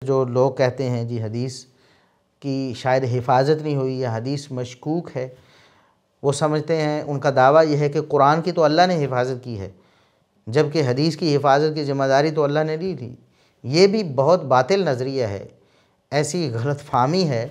جو لوگ کہتے ہیں جی حدیث کی شاید حفاظت نہیں ہوئی یا حدیث مشکوک ہے، وہ سمجھتے ہیں، ان کا دعویٰ یہ ہے کہ قرآن کی تو اللہ نے حفاظت کی ہے، جبکہ حدیث کی حفاظت کی ذمہ داری تو اللہ نے لی تھی۔ یہ بھی بہت باطل نظریہ ہے، ایسی غلط فہمی ہے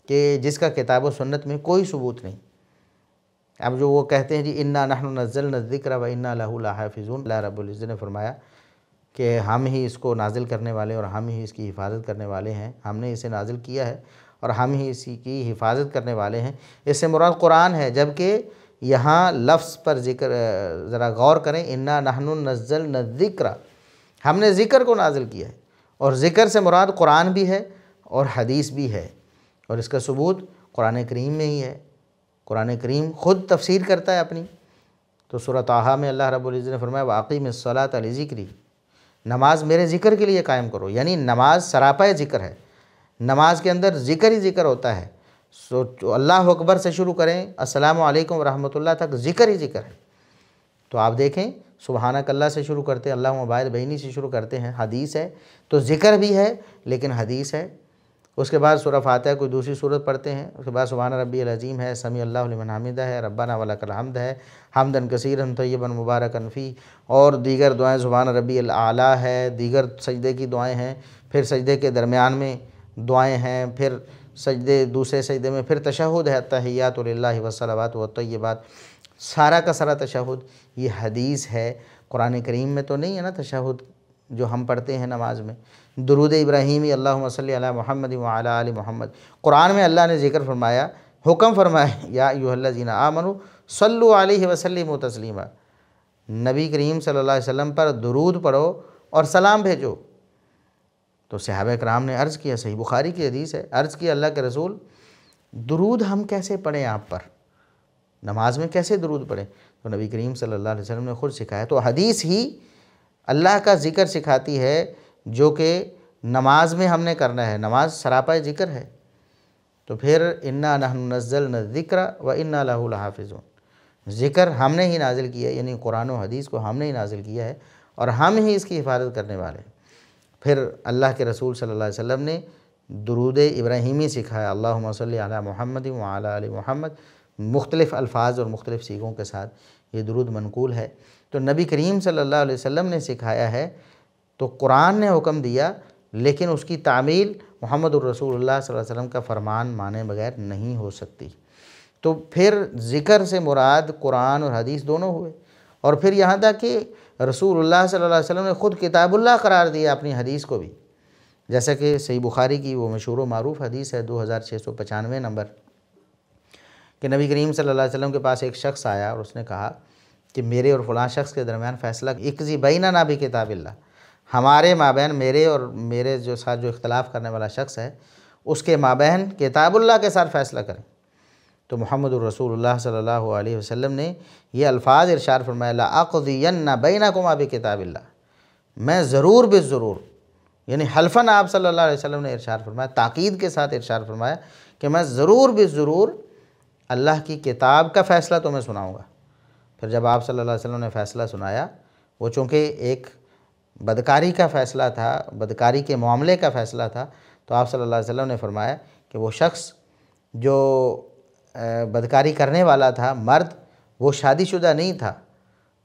کہ جس کا کتاب و سنت میں کوئی ثبوت نہیں۔ اب جو وہ کہتے ہیں جی انا نحن نزلنا الذکر و انا لہ لحافظون، اللہ رب العزت نے فرمایا کہ ہم ہی اس کو نازل کرنے والے اور ہم ہی اس کی حفاظت کرنے والے ہیں، ہم نے اسے نازل کیا ہے اور ہم ہی اسی کی حفاظت کرنے والے ہیں۔ اس سے مراد قرآن ہے، جبکہ یہاں لفظ پر ذکر ذرا غور کریں، انا نحن نزلنا الذکر، ہم نے ذکر کو نازل کیا ہے، اور ذکر سے مراد قرآن بھی ہے اور حدیث بھی ہے، اور اس کا ثبوت قرآن کریم میں ہی ہے۔ قرآن کریم خود تفسیر کرتا ہے اپنی، تو سورۃ طٰہٰ میں اللہ رب العزت نے فرمایا وَأَقِیمِ الصَّلَاةَ لِذِکْرِی، نماز میرے ذکر کے لیے قائم کرو، یعنی نماز سراپا ذکر ہے، نماز کے اندر ذکر ہی ذکر ہوتا ہے۔ اللہ اکبر سے شروع کریں السلام علیکم ورحمۃ اللہ تک ذکر ہی ذکر ہے۔ تو آپ دیکھیں سبحانک اللہ سے شروع کرتے ہیں، اللہم باعث بینی سے شروع کرتے ہیں، حدیث ہے، تو ذکر بھی ہے لیکن حدیث ہے۔ اس کے بعد سورہ فاتحہ کوئی دوسری سورت پڑھتے ہیں، اس کے بعد سبحان ربی العظیم ہے، سمیع اللہ لمن حمدہ ہے، ربنا ولک الحمد ہے، حمدن کثیرا طیبا مبارکا فیہ، اور دیگر دعائیں سبحان ربی الاعلیٰ ہے، دیگر سجدے کی دعائیں ہیں، پھر سجدے کے درمیان میں دعائیں ہیں، پھر دوسرے سجدے میں پھر تشہد ہے، التحیات للہ والصلوات والطیبات، سارا کا سارا تشہد یہ حدیث ہے۔ قرآن کریم میں تو نہیں ہے نا تشہد جو ہم پڑھتے ہیں نماز میں۔ درود ابراہیمی اللہم صلی علی محمد وعلی آل محمد، قرآن میں اللہ نے ذکر فرمایا، حکم فرمایا یا ایھا الذین آمنوا صلوا علیہ وسلموا تسلیما، نبی کریم صلی اللہ علیہ وسلم پر درود پڑھو اور سلام بھیجو۔ تو صحابہ کرام نے عرض کیا، صحیح بخاری کی حدیث ہے، عرض کیا اللہ کے رسول درود ہم کیسے پڑھیں آپ پر، نماز میں کیسے درود پڑھیں؟ تو نبی کریم صلی اللہ علیہ وسلم نے خود سکھایا۔ تو حدیث ہی اللہ کا ذکر سکھاتی ہے جو کہ نماز میں ہم نے کرنا ہے، نماز سراپا ذکر ہے۔ تو پھر انا نحن نزلنا الذکر و انا لہ لحافظون، ذکر ہم نے ہی نازل کیا ہے، یعنی قرآن و حدیث کو ہم نے ہی نازل کیا ہے اور ہم ہی اس کی حفاظت کرنے والے ہیں۔ پھر اللہ کے رسول صلی اللہ علیہ وسلم نے درود ابراہیمی سکھایا، اللہم صلی علی محمد وعلی آل محمد، مختلف الفاظ اور مختلف صیغوں کے ساتھ یہ درود منقول ہے۔ تو نبی کریم صلی اللہ علیہ وسلم نے سکھایا ہے، تو قرآن نے حکم دیا، لیکن اس کی تعمیل محمد الرسول اللہ صلی اللہ علیہ وسلم کا فرمان مانے بغیر نہیں ہو سکتی۔ تو پھر ذکر سے مراد قرآن اور حدیث دونوں ہوئے، اور پھر یہاں تک کہ رسول اللہ صلی اللہ علیہ وسلم نے خود کتاب اللہ قرار دیا اپنی حدیث کو بھی، جیسا کہ صحیح بخاری کی وہ مشہور و معروف حدیث ہے 2695 نمبر، کہ نبی کریم صلی اللہ علیہ وسلم کے پاس ایک شخص آیا اور اس نے کہا کہ میرے اور فلاں شخص کے درمیان فیصلہ اقضی بیننا بکتاب اللہ، ہمارے مابین میرے اور میرے جو ساتھ جو اختلاف کرنے والا شخص ہے اس کے مابین کتاب اللہ کے ساتھ فیصلہ کریں۔ تو محمد الرسول اللہ صلی اللہ علیہ وسلم نے یہ الفاظ ارشاد فرمایا، لأقضین بینکما بکتاب اللہ، میں ضرور بالضرور، یعنی حلفاً آپ صلی اللہ علیہ وسلم نے ارشاد فرمایا، تاکید کے ساتھ ارشاد فرمایا کہ میں ضرور بالضرور اللہ کی کتاب کا فیصلہ تمہیں سناؤں گا۔ پھر جب آپ صلی اللہ علیہ وسلم نے فیصلہ سنایا، وہ چونکہ ایک بدکاری کا فیصلہ تھا، بدکاری کے معاملے کا فیصلہ تھا، تو آپ صلی اللہ علیہ وسلم نے فرمایا کہ وہ شخص جو بدکاری کرنے والا تھا، مرد، وہ شادی شدہ نہیں تھا،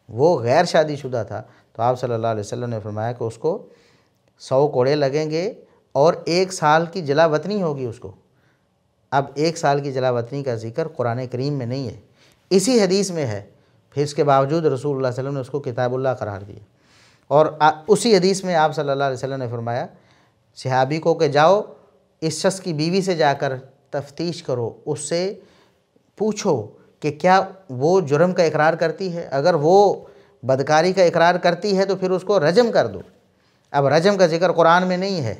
وہ غیر شادی شدہ تھا، تو آپ صلی اللہ علیہ وسلم نے فرمایا کہ اس کو 100 کوڑے لگیں گے اور 1 سال کی جلا وطنی ہوگی اس کو۔ اب 1 سال کی جلا وطنی کا ذکر قرآن کریم میں نہیں ہے، اسی حدیث میں ہے، پھر اس کے باوجود رسول اللہ صلی اللہ علیہ وسلم نے اس کو کتاب اللہ قرار دیا۔ اور اسی حدیث میں آپ صلی اللہ علیہ وسلم نے فرمایا صحابی کو کہ جاؤ اس شخص کی بیوی سے جا کر تفتیش کرو، اس سے پوچھو کہ کیا وہ جرم کا اقرار کرتی ہے، اگر وہ بدکاری کا اقرار کرتی ہے تو پھر اس کو رجم کر دو۔ اب رجم کا ذکر قرآن میں نہیں ہے،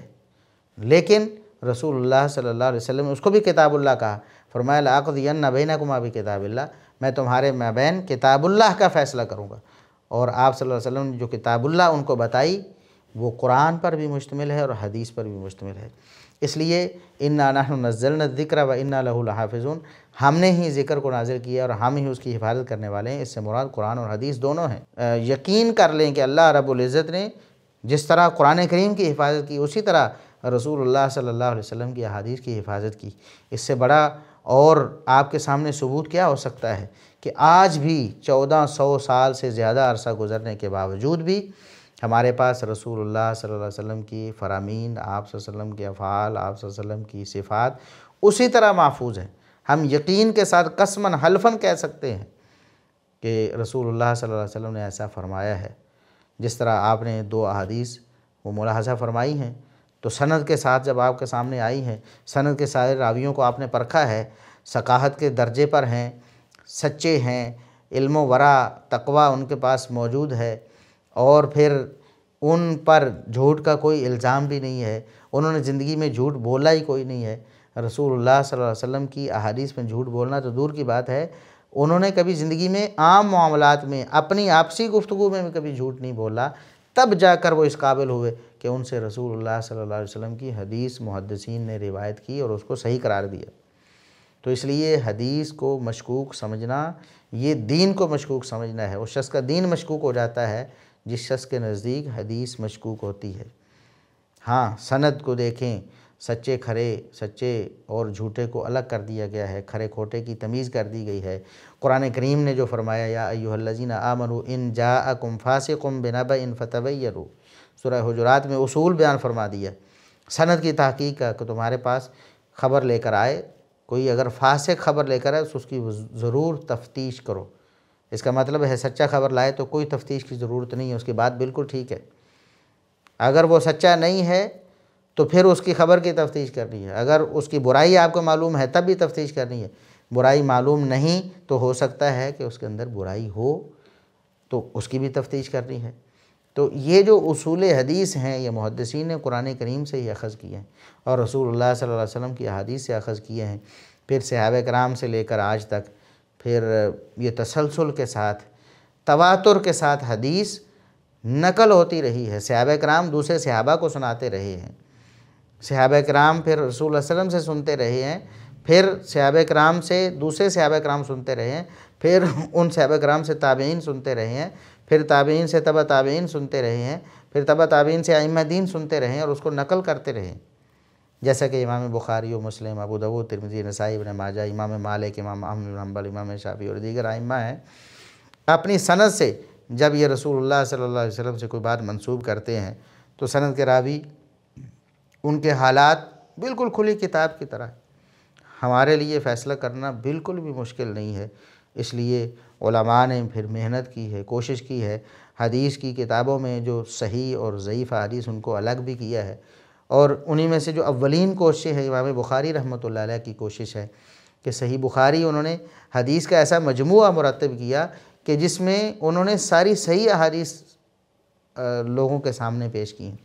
لیکن رسول اللہ صلی اللہ علیہ وسلم نے اس کو بھی کتاب اللہ کہا، فرمایا لأقضین بینکما بکتاب اللہ، میں تمہارے مابین کتاب اللہ کا فیصلہ کروں گا۔ اور آپ صلی اللہ علیہ وسلم نے جو کتاب اللہ ان کو بتائی وہ قرآن پر بھی مشتمل ہے اور حدیث پر بھی مشتمل ہے۔ اس لیے انا نحن نزلنا الذکر و انا لہ لحافظون، ہم نے ہی ذکر کو نازل کیا اور ہم ہی اس کی حفاظت کرنے والے ہیں، اس سے مراد قرآن اور حدیث دونوں ہیں۔ یقین کر لیں کہ اللہ رب العزت نے جس طرح قرآن کریم کی حفاظت کی اسی طرح رسول اللہ صلی اللہ علیہ وسلم کی احادیث کی حفاظت کی۔ اس سے بڑا اور آپ کے سامنے ثبوت کیا ہو سکتا ہے کہ آج بھی 1400 سال سے زیادہ عرصہ گزرنے کے باوجود بھی ہمارے پاس رسول اللہ صلی اللہ علیہ وسلم کی فرامین، آپ صلی اللہ علیہ وسلم کے افعال، آپ صلی اللہ علیہ وسلم کی صفات اسی طرح محفوظ ہیں۔ ہم یقین کے ساتھ قسماً حلفاً کہہ سکتے ہیں کہ رسول اللہ صلی اللہ علیہ وسلم نے ایسا فرمایا ہے۔ جس طرح آپ نے 2 احادیث وہ ملاحظہ فرمائی ہیں، تو سند کے ساتھ جب آپ کے سامنے آئی ہیں، سند کے سارے راویوں کو آپ نے پرکھا ہے، ثقاہت کے درجے پر ہیں، سچے ہیں، علم و ورع تقوی ان کے پاس موجود ہے، اور پھر ان پر جھوٹ کا کوئی الزام بھی نہیں ہے، انہوں نے زندگی میں جھوٹ بولا ہی کوئی نہیں ہے۔ رسول اللہ صلی اللہ علیہ وسلم کی احادیث میں جھوٹ بولنا تو دور کی بات ہے، انہوں نے کبھی زندگی میں عام معاملات میں اپنی آپسی گفتگو میں بھی کبھی جھوٹ نہیں بولا، تب جا کر وہ اس قابل ہوئے کہ ان سے رسول اللہ صلی اللہ علیہ وسلم کی حدیث محدثین نے روایت کی اور اس کو صحیح قرار دیا۔ تو اس لیے حدیث کو مشکوک سمجھنا یہ دین کو مشکوک سمجھنا ہے۔ اس شخص کا دین مشکوک ہو جاتا ہے جس شخص کے نزدیک حدیث مشکوک ہوتی ہے۔ ہاں، سند کو دیکھیں، سچے کھرے، سچے اور جھوٹے کو الگ کر دیا گیا ہے، کھرے کھوٹے کی تمیز کر دی گئی ہے۔ قرآن کریم نے جو فرمایا یا ایھا الذین آمنوا ان جاءکم فاسق بنبأ فتبینوا، سورہ حجرات میں اصول بیان فرما دیا سند کی تحقیق کا، کہ تمہارے پاس خبر لے کر آئے، کوئی اگر فاسق خبر لے کر آئے تو اس کی ضرور تفتیش کرو۔ اس کا مطلب ہے سچا خبر لائے تو کوئی تفتیش کی ضرورت نہیں ہے، اس کی بات بالکل ٹھیک ہے۔ اگر وہ سچا نہیں ہے تو پھر اس کی خبر کی تفتیش کرنی ہے۔ اگر اس کی برائی آپ کو معلوم ہے تب بھی تفتیش کرنی ہے۔ برائی معلوم نہیں تو ہو سکتا ہے کہ اس کے اندر برائی ہو، تو اس کی بھی تفتیش کرنی ہے۔ تو یہ جو اصول حدیث ہیں یہ محدثین نے قرآن کریم سے ہی اخذ کیے ہیں اور رسول اللہ صلی اللہ علیہ وسلم کی احادیث سے اخذ کیے ہیں۔ پھر صحابہ کرام سے لے کر آج تک پھر یہ تسلسل کے ساتھ، تواتر کے ساتھ حدیث نقل ہوتی رہی ہے۔ صحابہ کرام دوسرے صحابہ کو سناتے رہے ہیں، صحابہ کرام پھر رسول اللہ صلی اللہ علیہ وسلم سے سنتے رہے ہیں، پھر صحابہ کرام سے دوسرے صحابہ کرام سنتے رہے ہیں، پھر ان صحابہ کرام سے تابعین سنتے رہے ہیں، پھر تابعین سے تبع تابعین سنتے رہے ہیں، پھر تبع تابعین سے ائمہ دین سنتے رہے ہیں اور اس کو نقل کرتے رہے ہیں۔ جیسا کہ امام بخاری و مسلم، ابو داؤد، ترمذی، نسائی، ابن ماجہ، امام مالک، امام احمد بن حنبل، امام شافعی اور دیگر ائمہ ہیں، اپنی سند سے جب یہ رسول اللہ صلی اللہ علیہ وسلم سے کوئی بات منسوب کرتے ہیں تو سند کے راوی ان کے حالات بالکل کھلی کتاب کی طرح، ہمارے لیے فیصلہ کرنا بالکل بھی مشکل نہیں ہے۔ اس لیے علماء نے پھر محنت کی ہے، کوشش کی ہے، حدیث کی کتابوں میں جو صحیح اور ضعیف حدیث ان کو الگ بھی کیا ہے، اور انہی میں سے جو اولین کوشش ہے امام بخاری رحمۃ اللہ علیہ کی کوشش ہے کہ صحیح بخاری انہوں نے حدیث کا ایسا مجموعہ مرتب کیا کہ جس میں انہوں نے ساری صحیح احادیث لوگوں کے سامنے پیش کی ہیں۔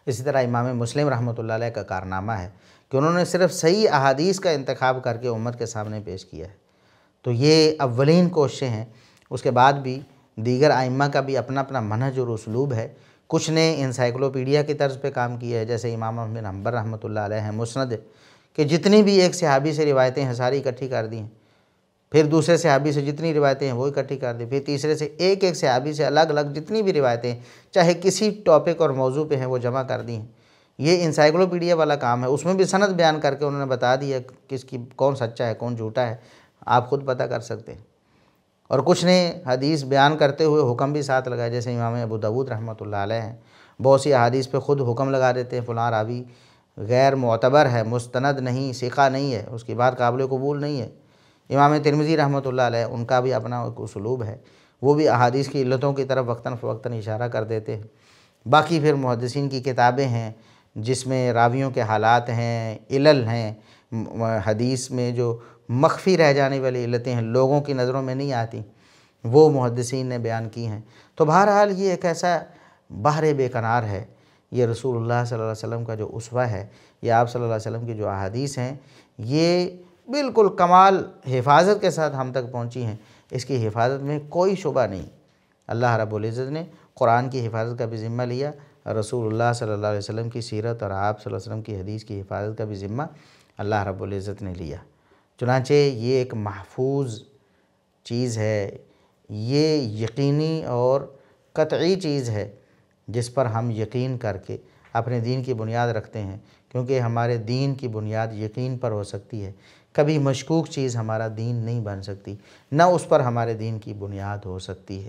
اسی طرح امام مسلم رحمۃ اللہ علیہ کا کارنامہ ہے کہ انہوں نے صرف صحیح احادیث کا انتخاب کر کے امت کے سامنے پیش کیا ہے۔ تو یہ اولین کوششیں ہیں۔ اس کے بعد بھی دیگر ائمہ کا بھی اپنا اپنا منہج اور اسلوب ہے۔ کچھ نے انسائکلوپیڈیا کی طرز پہ کام کیا ہے، جیسے امام احمد بن حنبل رحمۃ اللہ علیہ ہیں، مسند، کہ جتنی بھی ایک صحابی سے روایتیں ہیں ساری اکٹھی کر دی ہیں، پھر دوسرے صحابی سے جتنی روایتیں ہیں وہ اکٹھی کر دی، پھر تیسرے سے ایک ایک صحابی سے الگ الگ جتنی بھی روایتیں ہیں چاہے کسی ٹاپک اور موضوع پہ ہیں وہ جمع کر دی ہیں۔ یہ انسائکلوپیڈیا والا کام ہے۔ اس میں بھی سند بیان کر کے انہوں نے بتا دیا کس کی کون سچا ہے کون جھوٹا ہے، آپ خود پتہ کر سکتے ہیں۔ اور کچھ نے حدیث بیان کرتے ہوئے حکم بھی ساتھ لگائے، جیسے امام ابو داؤد رحمۃ اللہ علیہ ہیں، بہت سی احادیث پہ خود حکم لگا دیتے ہیں، فلاں راوی غیر معتبر ہے، مستند نہیں، ثقہ نہیں ہے، اس کی بات قابل قبول نہیں ہے۔ امام ترمذی رحمۃ اللہ علیہ ان کا بھی اپنا ایک اسلوب ہے، وہ بھی احادیث کی علتوں کی طرف وقتاً فوقتاً اشارہ کر دیتے ہیں۔ باقی پھر محدثین کی کتابیں ہیں جس میں راویوں کے حالات ہیں، علل ہیں، حدیث میں جو مخفی رہ جانے والی علتیں ہیں لوگوں کی نظروں میں نہیں آتی، وہ محدثین نے بیان کی ہیں۔ تو بہرحال یہ ایک ایسا بحر بے کنار ہے، یہ رسول اللہ صلی اللہ علیہ وسلم کا جو اسوہ ہے، یہ آپ صلی اللہ علیہ وسلم کی جو احادیث ہیں یہ بالکل کمال حفاظت کے ساتھ ہم تک پہنچی ہیں، اس کی حفاظت میں کوئی شبہ نہیں۔ اللہ رب العزت نے قرآن کی حفاظت کا بھی ذمہ لیا، رسول اللہ صلی اللہ علیہ وسلم کی سیرت اور آپ صلی اللہ علیہ وسلم کی حدیث کی حفاظت کا بھی ذمہ اللہ رب العزت نے لیا۔ چنانچہ یہ ایک محفوظ چیز ہے، یہ یقینی اور قطعی چیز ہے جس پر ہم یقین کر کے اپنے دین کی بنیاد رکھتے ہیں، کیونکہ ہمارے دین کی بنیاد یقین پر ہو سکتی ہے، کبھی مشکوک چیز ہمارا دین نہیں بن سکتی، نہ اس پر ہمارے دین کی بنیاد ہو سکتی ہے۔